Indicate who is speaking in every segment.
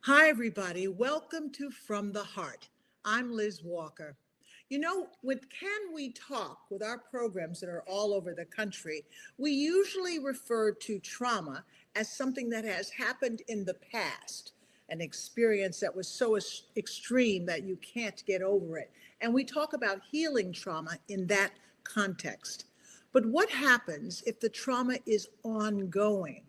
Speaker 1: Hi, everybody. Welcome to From the Heart. I'm Liz Walker. With Can We Talk, with our programs that are all over the country, we usually refer to trauma as something that has happened in the past, an experience that was so extreme that you can't get over it. And we talk about healing trauma in that context. But what happens if the trauma is ongoing?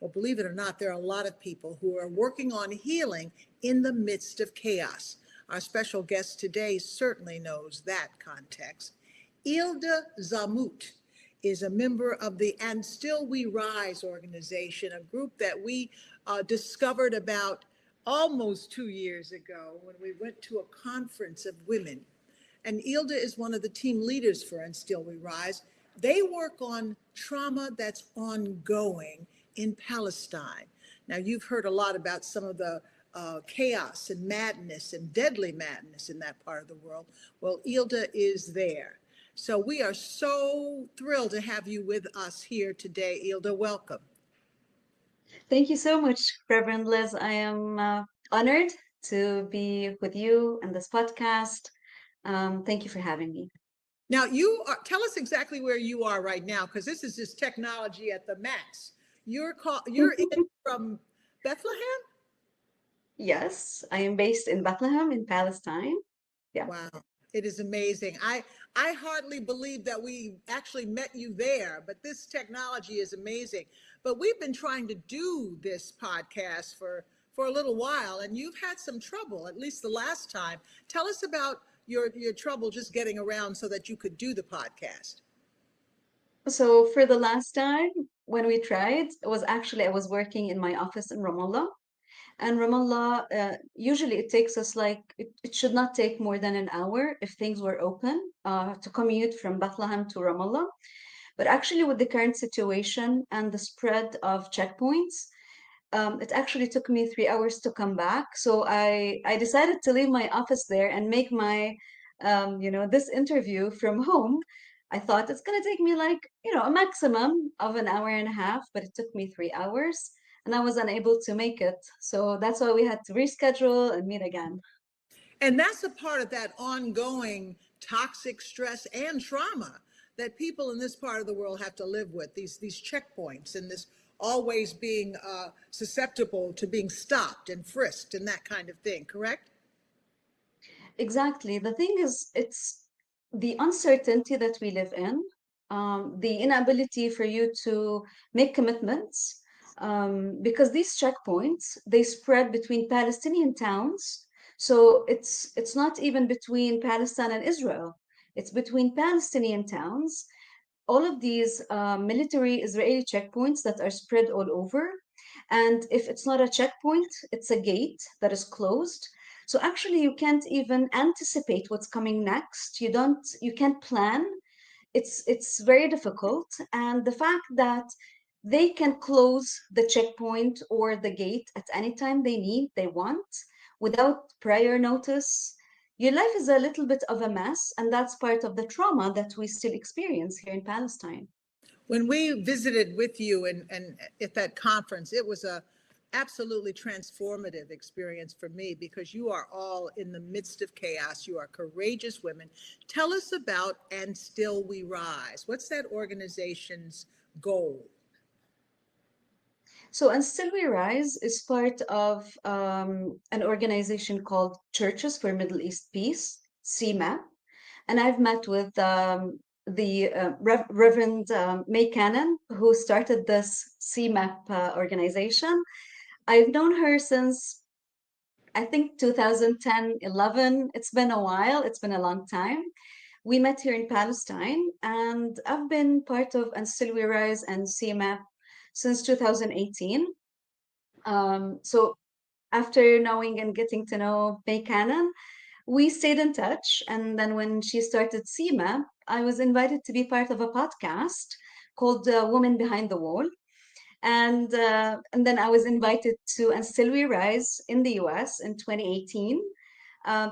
Speaker 1: Well, believe it or not, there are a lot of people who are working on healing in the midst of chaos. Our special guest today certainly knows that context. Eilda Zaghmout is a member of the And Still We Rise organization, a group that we discovered about almost 2 years ago when we went to a conference of women. And Eilda is one of the team leaders for And Still We Rise. They work on trauma that's ongoing in Palestine. Now, you've heard a lot about some of the chaos and madness and deadly madness in that part of the world. Well, Eilda is there. So we are so thrilled to have you with us here today, Eilda. Welcome.
Speaker 2: Thank you so much, Reverend Liz. I am honored to be with you in this podcast. Thank you for having me.
Speaker 1: Now, tell us exactly where you are right now, because this is just technology at the max. You're in from Bethlehem?
Speaker 2: Yes, I am based in Bethlehem in Palestine. Yeah.
Speaker 1: Wow, it is amazing. I hardly believe that we actually met you there, but this technology is amazing. But we've been trying to do this podcast for a little while, and you've had some trouble, at least the last time. Tell us about your trouble just getting around so that you could do the podcast.
Speaker 2: So for the last time when we tried, it was actually I was working in my office in Ramallah. And Ramallah, usually it takes us it should not take more than an hour if things were open to commute from Bethlehem to Ramallah. But actually, with the current situation and the spread of checkpoints, it actually took me 3 hours to come back. So I decided to leave my office there and make this interview from home. I thought it's gonna take me a maximum of an hour and a half, but it took me 3 hours, and I was unable to make it. So that's why we had to reschedule and meet again.
Speaker 1: And that's a part of that ongoing toxic stress and trauma that people in this part of the world have to live with, these checkpoints and this always being susceptible to being stopped and frisked and that kind of thing, correct?
Speaker 2: Exactly. The thing is, it's the uncertainty that we live in, the inability for you to make commitments, because these checkpoints they spread between Palestinian towns. So it's not even between Palestine and Israel. It's between Palestinian towns. All of these military Israeli checkpoints that are spread all over. And if it's not a checkpoint, it's a gate that is closed. So actually, you can't even anticipate what's coming next. You can't plan. It's very difficult. And the fact that they can close the checkpoint or the gate at any time they want, without prior notice. Your life is a little bit of a mess, and that's part of the trauma that we still experience here in Palestine.
Speaker 1: When we visited with you and at that conference, it was a absolutely transformative experience for me because you are all in the midst of chaos. You are courageous women. Tell us about And Still We Rise. What's that organization's goal?
Speaker 2: So, and Still We Rise is part of an organization called Churches for Middle East Peace, CMAP. And I've met with the Reverend May Cannon, who started this CMAP organization. I've known her since I think 2010, 11. It's been a while, it's been a long time. We met here in Palestine, and I've been part of And Still We Rise and CMAP since 2018. So after knowing and getting to know May Cannon, we stayed in touch. And then when she started CMAP, I was invited to be part of a podcast called Woman Behind the Wall. And then I was invited to And Still We Rise in the US in 2018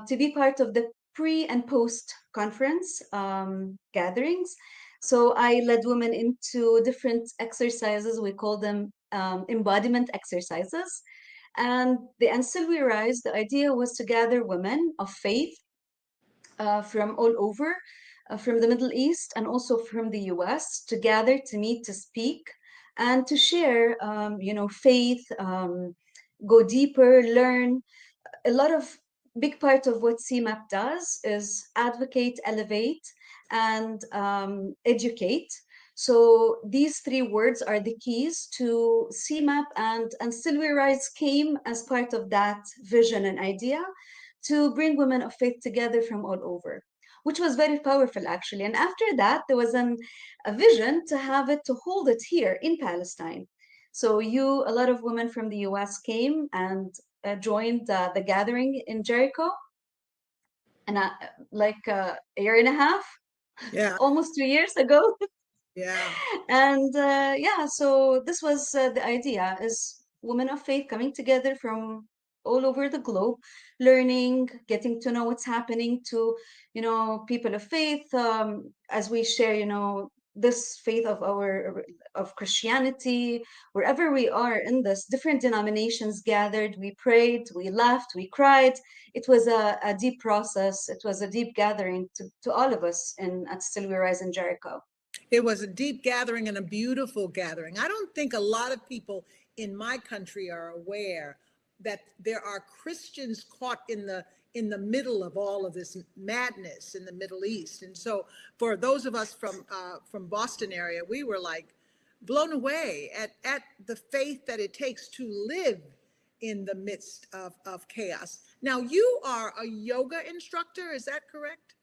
Speaker 2: to be part of the pre and post conference gatherings. So I led women into different exercises. We call them embodiment exercises. And Until We Rise, the idea was to gather women of faith from all over, from the Middle East and also from the US, to gather, to meet, to speak, and to share, faith, go deeper, learn. A lot of big part of what CMAP does is advocate, elevate, and educate. So these three words are the keys to CMAP, and Still We Rise came as part of that vision and idea to bring women of faith together from all over, which was very powerful actually. And after that, there was a vision to have it, to hold it here in Palestine. So a lot of women from the US came and joined the gathering in Jericho, and like a year and a half,
Speaker 1: Yeah,
Speaker 2: almost 2 years ago.
Speaker 1: yeah.
Speaker 2: And yeah, so this was the idea: is women of faith coming together from all over the globe, learning, getting to know what's happening to, people of faith, as we share, this faith of our of Christianity. Wherever we are in this, different denominations gathered, we prayed, we laughed, we cried. It was a deep process. It was a deep gathering to all of us in at Still We Rise in Jericho.
Speaker 1: It was a deep gathering and a beautiful gathering. I don't think a lot of people in my country are aware that there are Christians caught in the middle of all of this madness in the Middle East. And so for those of us from Boston area, we were like blown away at the faith that it takes to live in the midst of chaos. Now, you are a yoga instructor, is that correct?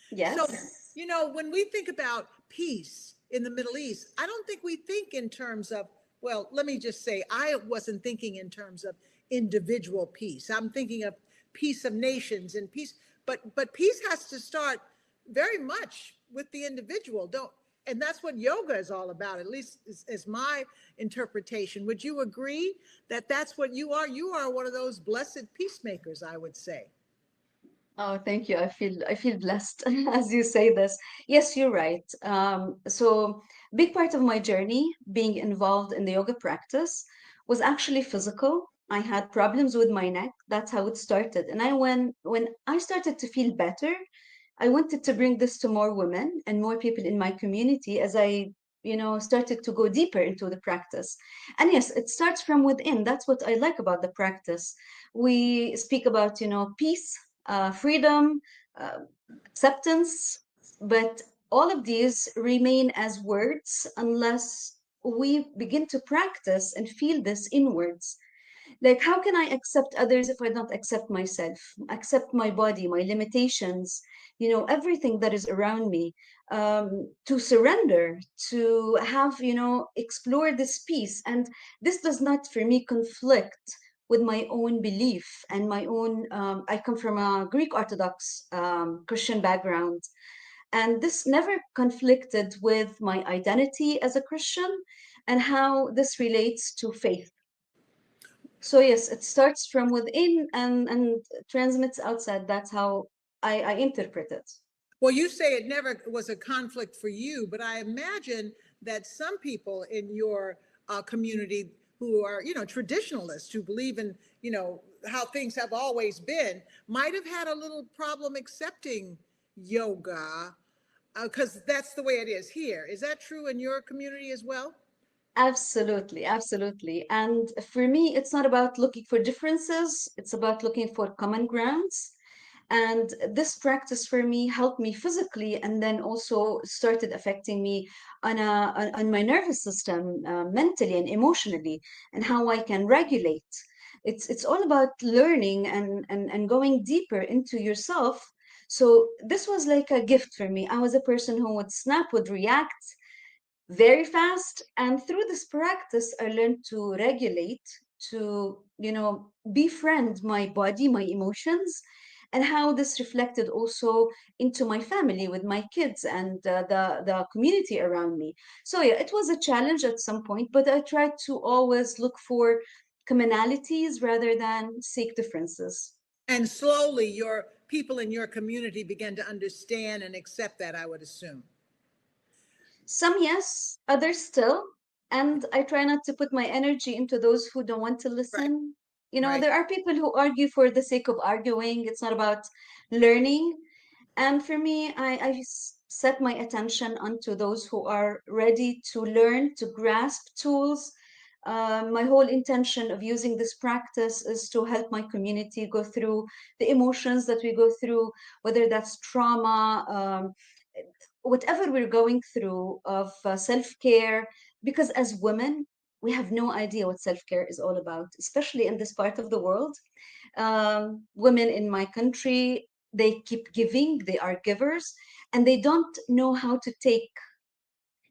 Speaker 1: So,
Speaker 2: Yes.
Speaker 1: when we think about peace in the Middle East, I don't think we think in terms of, well, let me just say, I wasn't thinking in terms of individual peace. I'm thinking of peace of nations and peace, but peace has to start very much with the individual. Don't And that's what yoga is all about, at least is my interpretation. Would you agree that that's what you are? You are one of those blessed peacemakers, I would say.
Speaker 2: Oh, thank you. I feel blessed as you say this. Yes, you're right. So big part of my journey being involved in the yoga practice was actually physical. I had problems with my neck. That's how it started. And when I started to feel better, I wanted to bring this to more women and more people in my community as I, started to go deeper into the practice. And yes, it starts from within. That's what I like about the practice. We speak about, peace, freedom, uh, acceptance, but all of these remain as words unless we begin to practice and feel this inwards. Like, how can I accept others if I don't accept myself, accept my body, my limitations, everything that is around me, to surrender, to have, explore this peace. And this does not, for me, conflict with my own belief and my own, I come from a Greek Orthodox Christian background. And this never conflicted with my identity as a Christian and how this relates to faith. So yes, it starts from within and transmits outside. That's how I interpret it.
Speaker 1: Well, you say it never was a conflict for you, but I imagine that some people in your community who are, traditionalists who believe in, how things have always been, might have had a little problem accepting yoga because that's the way it is here. Is that true in your community as well?
Speaker 2: Absolutely, absolutely. And for me, it's not about looking for differences, it's about looking for common grounds. And this practice for me helped me physically and then also started affecting me on my nervous system, mentally and emotionally, and how I can regulate. It's all about learning and going deeper into yourself. So this was like a gift for me. I was a person who would snap, would react very fast. And through this practice, I learned to regulate, to, befriend my body, my emotions, and how this reflected also into my family with my kids and the community around me. So yeah, it was a challenge at some point, but I tried to always look for commonalities rather than seek differences.
Speaker 1: And slowly, your people in your community began to understand and accept that, I would assume.
Speaker 2: Some yes, others still. And I try not to put my energy into those who don't want to
Speaker 1: Right.
Speaker 2: listen.
Speaker 1: Right.
Speaker 2: There are people who argue for the sake of arguing. It's not about learning. And for me, set my attention onto those who are ready to learn, to grasp tools. My whole intention of using this practice is to help my community go through the emotions that we go through, whether that's trauma, whatever we're going through of self-care. Because as women, we have no idea what self-care is all about, especially in this part of the world. Women in my country, they keep giving, they are givers, and they don't know how to take.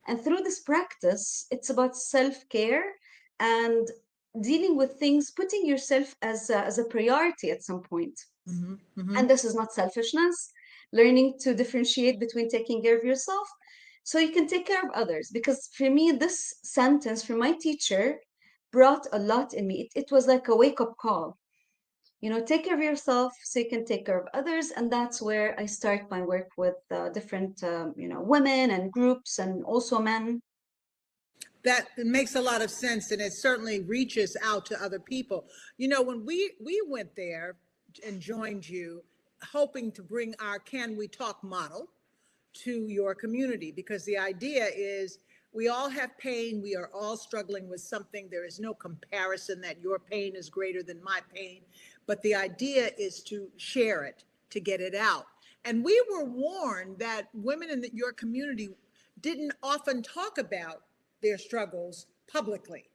Speaker 2: And through this practice, it's about self-care and dealing with things, putting yourself as a priority at some point.
Speaker 1: Hmm. Hmm.
Speaker 2: And this is not selfishness, learning to differentiate between taking care of yourself so you can take care of others. Because for me, this sentence from my teacher brought a lot in me. It was like a wake-up call. Take care of yourself so you can take care of others. And that's where I start my work with different, women and groups and also men.
Speaker 1: That it makes a lot of sense, and it certainly reaches out to other people. When we went there and joined you, hoping to bring our Can We Talk model to your community, because the idea is we all have pain, we are all struggling with something. There is no comparison that your pain is greater than my pain, but the idea is to share it, to get it out. And we were warned that women in your community didn't often talk about their struggles publicly,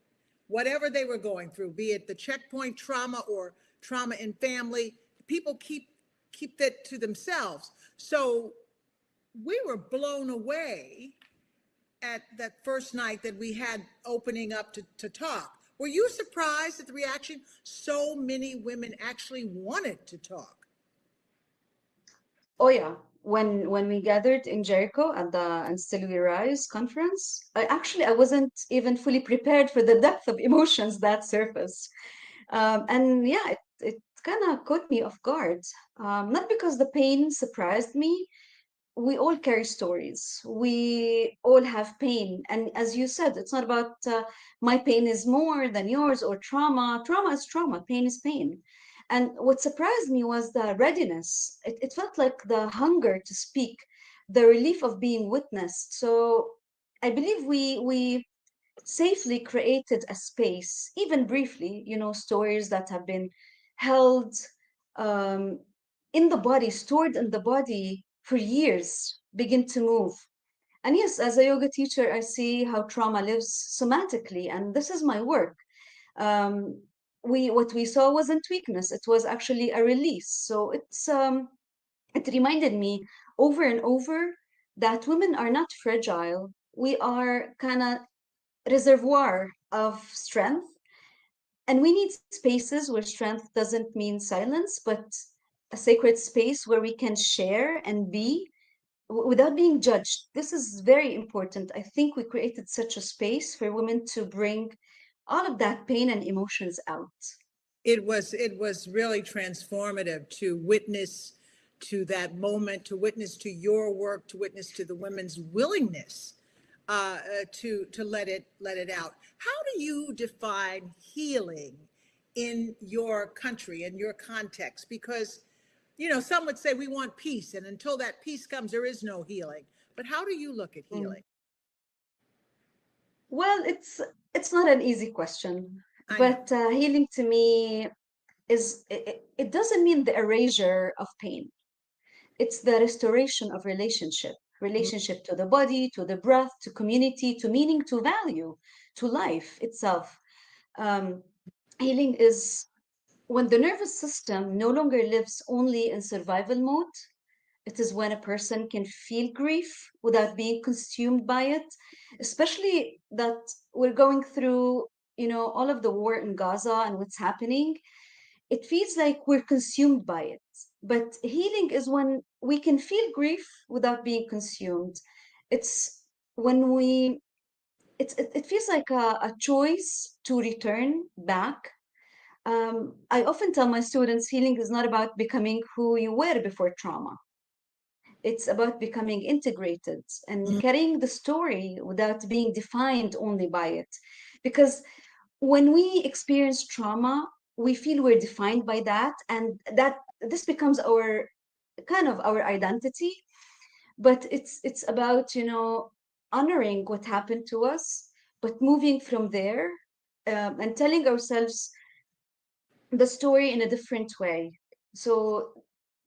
Speaker 1: whatever they were going through, be it the checkpoint trauma or trauma in family. People keep that to themselves. So we were blown away at that first night that we had opening up to talk. Were you surprised at the reaction? So many women actually wanted to talk.
Speaker 2: Oh yeah, when we gathered in Jericho at the And Still We Rise conference, I wasn't even fully prepared for the depth of emotions that surfaced. And yeah, it kind of caught me off guard. Not because the pain surprised me. We all carry stories. We all have pain. And as you said, it's not about my pain is more than yours or trauma. Trauma is trauma, pain is pain. And what surprised me was the readiness. It felt like the hunger to speak, the relief of being witnessed. So I believe we safely created a space, even briefly, stories that have been held um, in the body, stored in the body for years, begin to move. And yes, as a yoga teacher, I see how trauma lives somatically, and this is my work. Um, what we saw wasn't weakness; it was actually a release. So it reminded me over and over that women are not fragile. We are kind of reservoir of strength, and we need spaces where strength doesn't mean silence, but a sacred space where we can share and be without being judged. This is very important. I think we created such a space for women to bring all of that pain and emotions out.
Speaker 1: It was really transformative to witness to that moment, to witness to your work, to witness to the women's willingness to let it out. How do you define healing in your country, in your context? Because some would say we want peace, and until that peace comes, there is no healing. But how do you look at
Speaker 2: Mm.
Speaker 1: healing?
Speaker 2: Well, it's not an easy question,
Speaker 1: I know.
Speaker 2: but healing to me it doesn't mean the erasure of pain. It's the restoration of relationship to the body, to the breath, to community, to meaning, to value, to life itself. Um, Healing is when the nervous system no longer lives only in survival mode. It is when a person can feel grief without being consumed by it, especially that we're going through, all of the war in Gaza and what's happening. It feels like we're consumed by it. But healing is when we can feel grief without being consumed. It's when it feels like a choice to return back. I often tell my students healing is not about becoming who you were before trauma. It's about becoming integrated and carrying the story without being defined only by it. Because when we experience trauma, we feel we're defined by that, and that this becomes our kind of our identity. But it's about, honoring what happened to us, but moving from there, and telling ourselves the story in a different way. So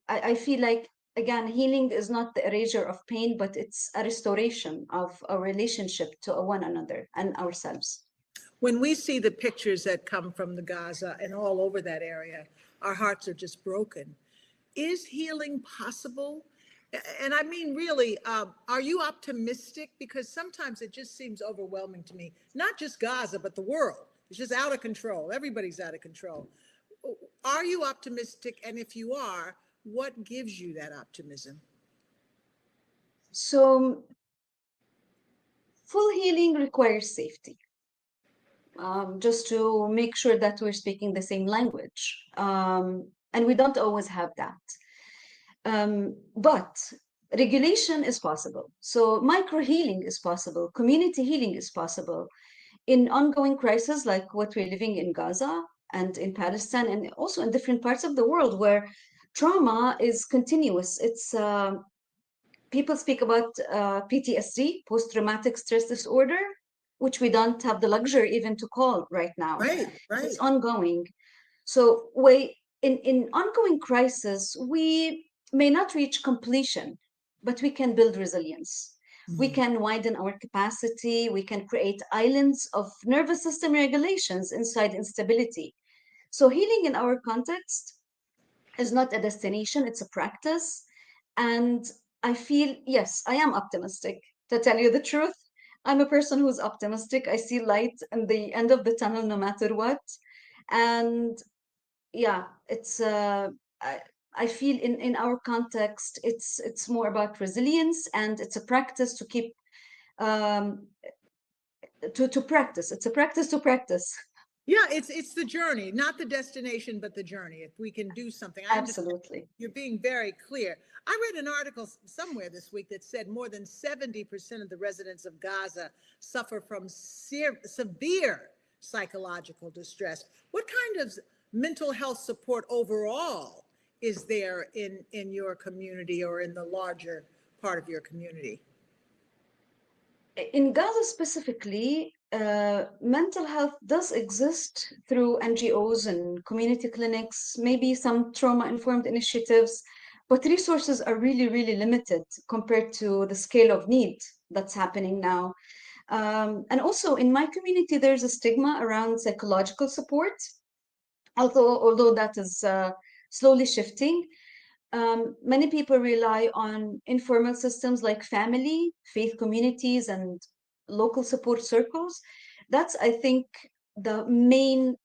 Speaker 2: I feel like, again, healing is not the erasure of pain, but it's a restoration of our relationship to one another and ourselves.
Speaker 1: When we see the pictures that come from the Gaza and all over that area, our hearts are just broken. Is healing possible? And I mean, really, are you optimistic? Because sometimes it just seems overwhelming to me, not just Gaza, but the world. It's just out of control. Everybody's out of control. Are you optimistic? And if you are, what gives you that optimism?
Speaker 2: So full healing requires safety, just to make sure that we're speaking the same language. And we don't always have that. But regulation is possible. So micro healing is possible. Community healing is possible. In ongoing crises like what we're living in Gaza and in Palestine, and also in different parts of the world where trauma is continuous. It's people speak about PTSD, post-traumatic stress disorder, which we don't have the luxury even to call right now.
Speaker 1: Right,
Speaker 2: It's
Speaker 1: right.
Speaker 2: ongoing. So we in ongoing crisis, we may not reach completion, but we can build resilience. We
Speaker 1: Mm.
Speaker 2: can widen our capacity. We can create islands of nervous system regulations inside instability. So healing in our context is not a destination, it's a practice. And I feel, yes, I am optimistic. To tell you the truth, I'm a person who's optimistic. I see light in the end of the tunnel no matter what. And yeah, it's I, I feel in our context, it's more about resilience, and it's a practice to keep um to practice. It's a practice to practice.
Speaker 1: Yeah, it's the journey, not the destination, but the journey. If we can do something, I understand.
Speaker 2: Absolutely.
Speaker 1: You're being very clear. I read an article somewhere this week that said more than 70% of the residents of Gaza suffer from severe psychological distress. What kind of mental health support overall is there in your community or in the larger part of your community?
Speaker 2: In Gaza specifically, mental health does exist through NGOs and community clinics, maybe some trauma-informed initiatives, but resources are really, really limited compared to the scale of need that's happening now. And also in my community, there's a stigma around psychological support, although that is slowly shifting. Many people rely on informal systems like family, faith communities, and local support circles. That's, I think, the main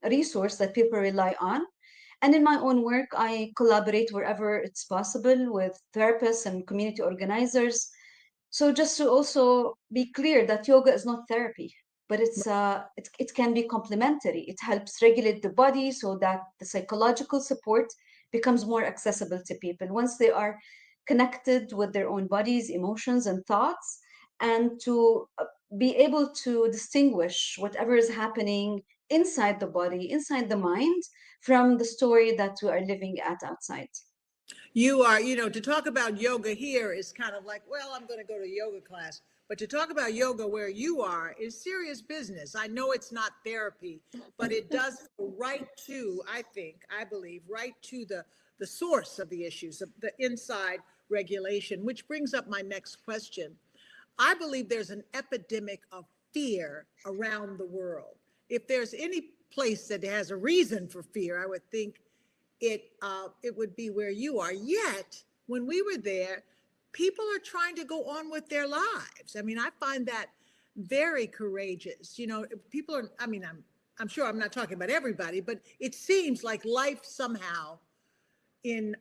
Speaker 2: resource that people rely on. And in my own work, I collaborate wherever it's possible with therapists and community organizers. So just to also be clear that yoga is not therapy, but it can be complementary. It helps regulate the body so that the psychological support becomes more accessible to people once they are connected with their own bodies, emotions, and thoughts, and to be able to distinguish whatever is happening inside the body, inside the mind, from the story that we are living at outside.
Speaker 1: You are, to talk about yoga here is kind of like, well, I'm going to go to yoga class. But to talk about yoga where you are is serious business. I know it's not therapy, but it does go right to, I believe, right to the source of the issues, of the inside regulation, which brings up my next question. I believe there's an epidemic of fear around the world. If there's any place that has a reason for fear, I would think it would be where you are. Yet, when we were there, people are trying to go on with their lives. I mean, I find that very courageous. People are. I mean, I'm sure I'm not talking about everybody, but it seems like life somehow in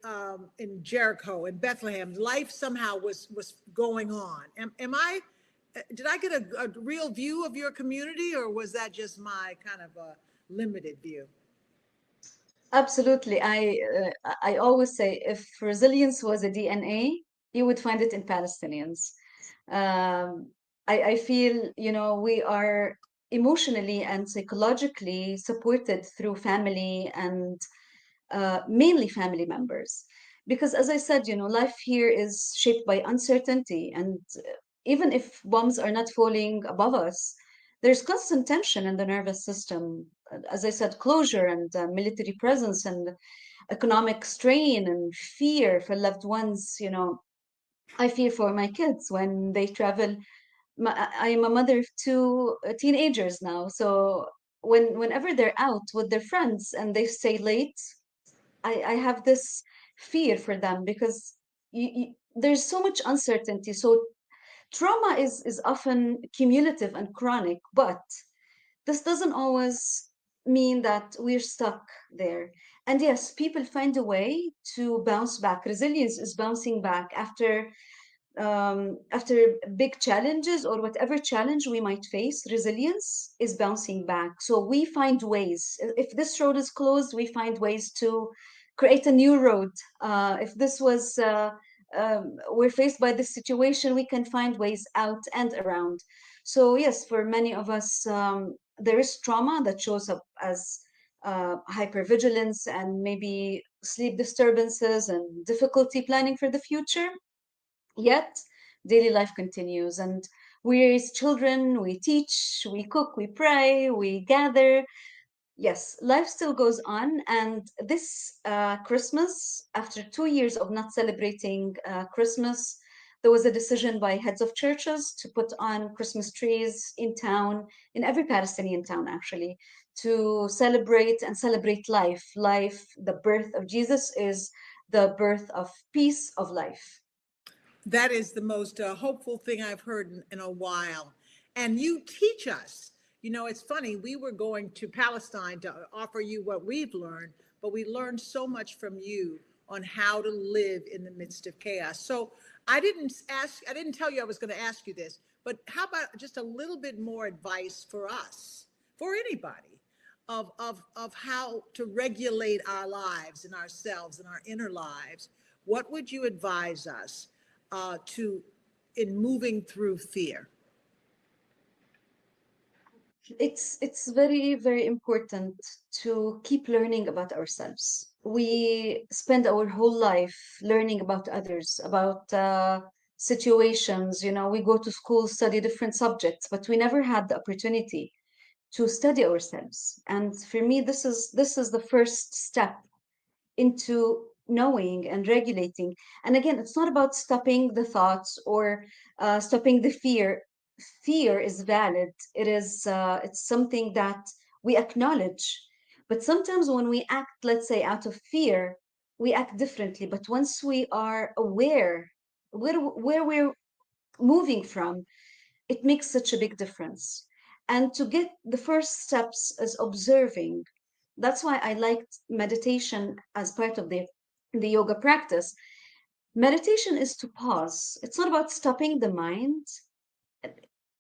Speaker 1: Jericho and Bethlehem, life somehow was going on. Am I? Did I get a real view of your community, or was that just my kind of a limited view?
Speaker 2: Absolutely. I always say if resilience was a DNA, you would find it in Palestinians. I feel, we are emotionally and psychologically supported through family and mainly family members. Because as I said, life here is shaped by uncertainty. And even if bombs are not falling above us, there's constant tension in the nervous system. As I said, closure and military presence and economic strain and fear for loved ones. I fear for my kids when they travel. I am a mother of two teenagers now. So whenever they're out with their friends and they stay late, I have this fear for them because there's so much uncertainty. So trauma is often cumulative and chronic, but this doesn't always mean that we're stuck there. And yes, people find a way to bounce back. Resilience is bouncing back after big challenges or whatever challenge we might face. Resilience is bouncing back. So we find ways. If this road is closed, we find ways to create a new road. If this was we're faced by this situation, we can find ways out and around. So yes, for many of us, there is trauma that shows up as hypervigilance and maybe sleep disturbances and difficulty planning for the future. Yet, daily life continues, and we raise children, we teach, we cook, we pray, we gather. Yes, life still goes on. And this Christmas, after 2 years of not celebrating Christmas, there was a decision by heads of churches to put on Christmas trees in town, in every Palestinian town, actually, to celebrate life. Life, the birth of Jesus, is the birth of peace, of life.
Speaker 1: That is the most hopeful thing I've heard in a while. And you teach us. It's funny, we were going to Palestine to offer you what we've learned, but we learned so much from you on how to live in the midst of chaos. So I didn't tell you I was going to ask you this, but how about just a little bit more advice for us, for anybody, of how to regulate our lives and ourselves and our inner lives? What would you advise us to in moving through fear?
Speaker 2: It's very, very important to keep learning about ourselves. We spend our whole life learning about others, about situations. We go to school, study different subjects, but we never had the opportunity to study ourselves. And for me, this is the first step into knowing and regulating. And again, it's not about stopping the thoughts or stopping the fear. Fear is valid. It's something that we acknowledge. But sometimes when we act, let's say, out of fear, we act differently. But once we are aware where we're moving from, it makes such a big difference. And to get the first steps is observing. That's why I liked meditation as part of the yoga practice. Meditation is to pause. It's not about stopping the mind.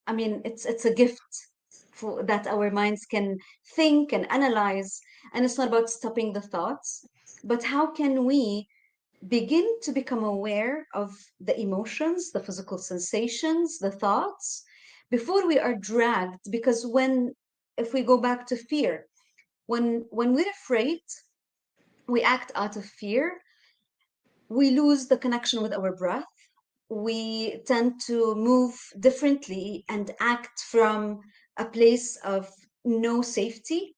Speaker 2: I mean, it's a gift for that our minds can think and analyze, and it's not about stopping the thoughts, but how can we begin to become aware of the emotions, the physical sensations, the thoughts before we are dragged. Because if we go back to fear, when we're afraid, we act out of fear, we lose the connection with our breath. We tend to move differently and act from a place of no safety.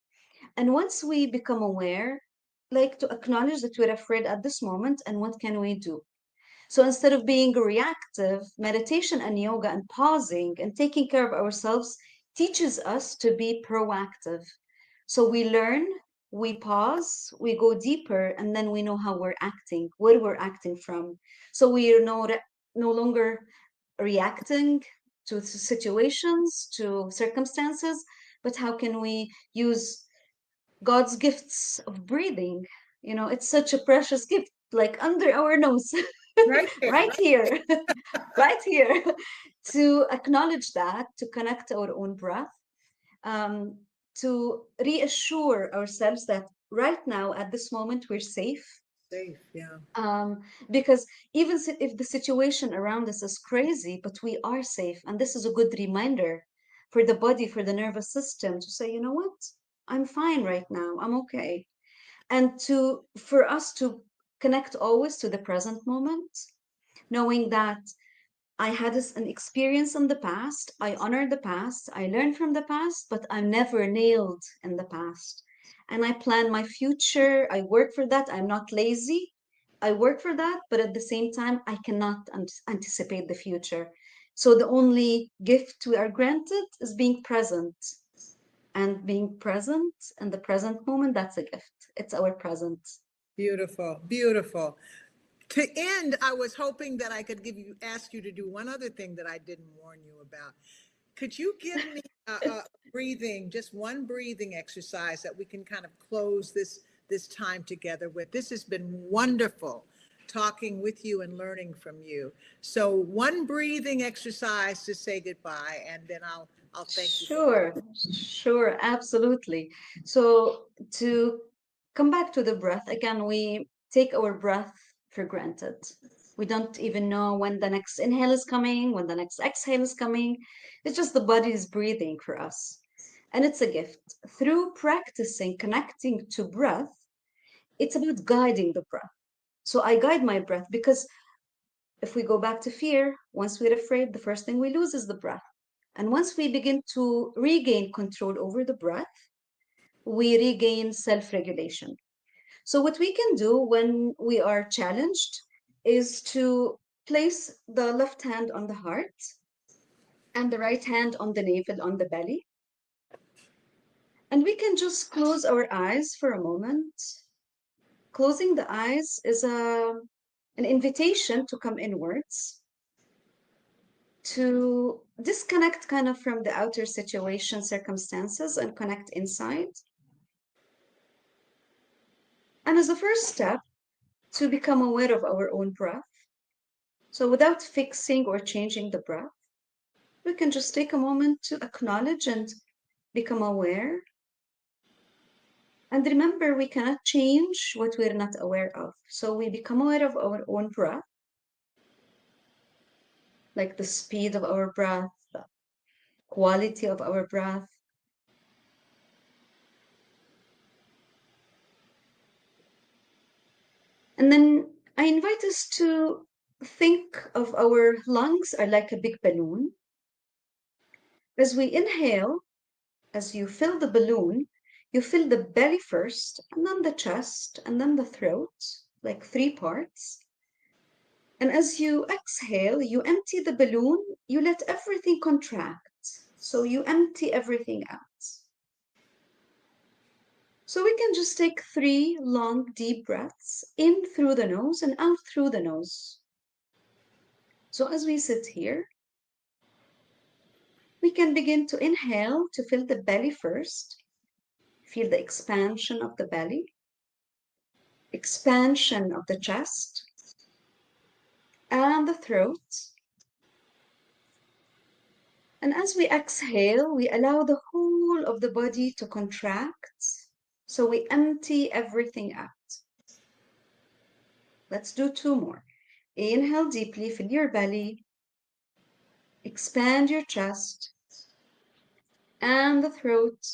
Speaker 2: And once we become aware, like to acknowledge that we're afraid at this moment and what can we do? So instead of being reactive, meditation and yoga and pausing and taking care of ourselves teaches us to be proactive. So we learn, we pause, we go deeper, and then we know how we're acting, where we're acting from. So we are no longer reacting to situations, to circumstances, but how can we use God's gifts of breathing? It's such a precious gift, like under our nose,
Speaker 1: Right there,
Speaker 2: right
Speaker 1: right.
Speaker 2: here, right here, to acknowledge that, to connect our own breath, um, to reassure ourselves that right now, at this moment, we're safe.
Speaker 1: Safe, yeah.
Speaker 2: Because even if the situation around us is crazy, but we are safe. And this is a good reminder for the body, for the nervous system to say, you know what, I'm fine right now, I'm okay. And for us to connect always to the present moment, knowing that I had an experience in the past, I honor the past, I learned from the past, but I'm never nailed in the past. And I plan my future, I work for that, I'm not lazy. I work for that, but at the same time, I cannot anticipate the future. So the only gift we are granted is being present. And being present in the present moment, that's a gift. It's our present.
Speaker 1: Beautiful, beautiful. To end, I was hoping that I could ask you to do one other thing that I didn't warn you about. Could you give me a breathing, just one breathing exercise that we can kind of close this time together with? This has been wonderful talking with you and learning from you. So one breathing exercise to say goodbye, and then I'll thank you for
Speaker 2: Sure, sure, absolutely. So to come back to the breath, again, we take our breath for granted. We don't even know when the next inhale is coming, when the next exhale is coming. It's just the body is breathing for us. And it's a gift. Through practicing connecting to breath, it's about guiding the breath. So I guide my breath because if we go back to fear, once we're afraid, the first thing we lose is the breath. And once we begin to regain control over the breath, we regain self regulation. So, what we can do when we are challenged is to place the left hand on the heart and the right hand on the navel, on the belly. And we can just close our eyes for a moment. Closing the eyes is an invitation to come inwards, to disconnect kind of from the outer situation, circumstances, and connect inside. And as a first step, to become aware of our own breath. So without fixing or changing the breath, we can just take a moment to acknowledge and become aware. And remember, we cannot change what we're not aware of. So we become aware of our own breath, like the speed of our breath, the quality of our breath. And then I invite us to think of our lungs are like a big balloon. As we inhale, as you fill the balloon, you fill the belly first, and then the chest, and then the throat, like three parts. And as you exhale, you empty the balloon, you let everything contract. So you empty everything out. So we can just take 3 long, deep breaths in through the nose and out through the nose. So as we sit here, we can begin to inhale to fill the belly first. Feel the expansion of the belly, expansion of the chest, and the throat. And as we exhale, we allow the whole of the body to contract. So we empty everything out. Let's do 2 more. Inhale deeply, fill your belly, expand your chest and the throat.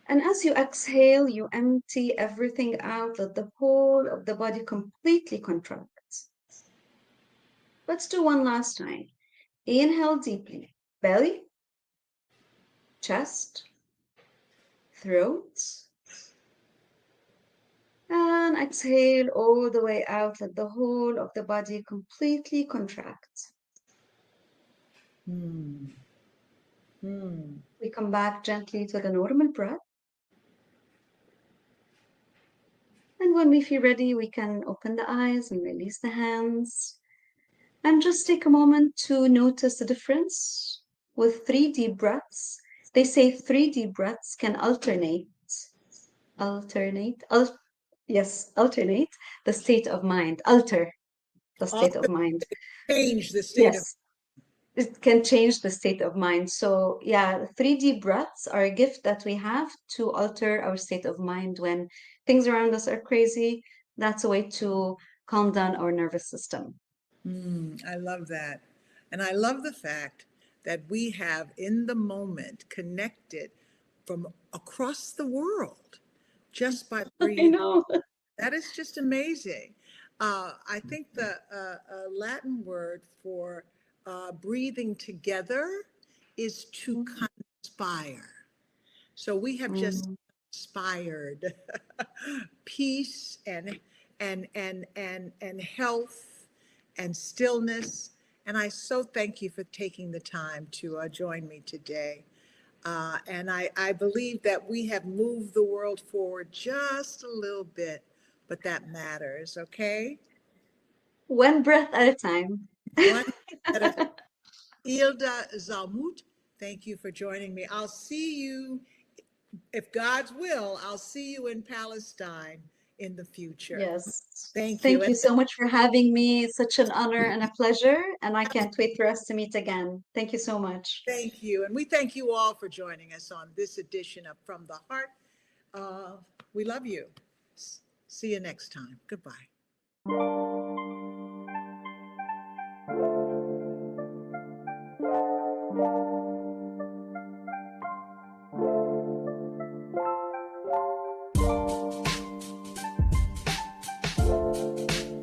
Speaker 2: And as you exhale, you empty everything out, let the whole of the body completely contract. Let's do one last time. Inhale deeply, belly, chest, throat, and exhale all the way out, let the whole of the body completely contract.
Speaker 1: Hmm. Hmm.
Speaker 2: We come back gently to the normal breath. And when we feel ready, we can open the eyes and release the hands. And just take a moment to notice the difference with 3 deep breaths. They say 3 deep breaths can alternate the state of mind, alter the state of
Speaker 1: Often
Speaker 2: mind.
Speaker 1: change the state of.
Speaker 2: Yes, it can change the state of mind. So, yeah, 3 deep breaths are a gift that we have to alter our state of mind when things around us are crazy. That's a way to calm down our nervous system.
Speaker 1: I love that. And I love the fact that we have in the moment connected from across the world just by
Speaker 2: I
Speaker 1: breathing.
Speaker 2: know.
Speaker 1: That is just amazing. I think the Latin word for breathing together is to conspire. So we have just
Speaker 2: Mm.
Speaker 1: inspired peace and health and stillness. And I so thank you for taking the time to join me today. And I believe that we have moved the world forward just a little bit, but that matters, okay?
Speaker 2: One breath at a time.
Speaker 1: One at a Eilda Zaghmout, thank you for joining me. I'll see you, if God's will, I'll see you in Palestine in the future.
Speaker 2: Yes.
Speaker 1: Thank you.
Speaker 2: Thank
Speaker 1: And
Speaker 2: you so much for having me. It's such an honor and a pleasure, and I can't wait for us to meet again. Thank you so much.
Speaker 1: thank you. And we thank you all for joining us on this edition of From the Heart. We love you. See you next time. Goodbye.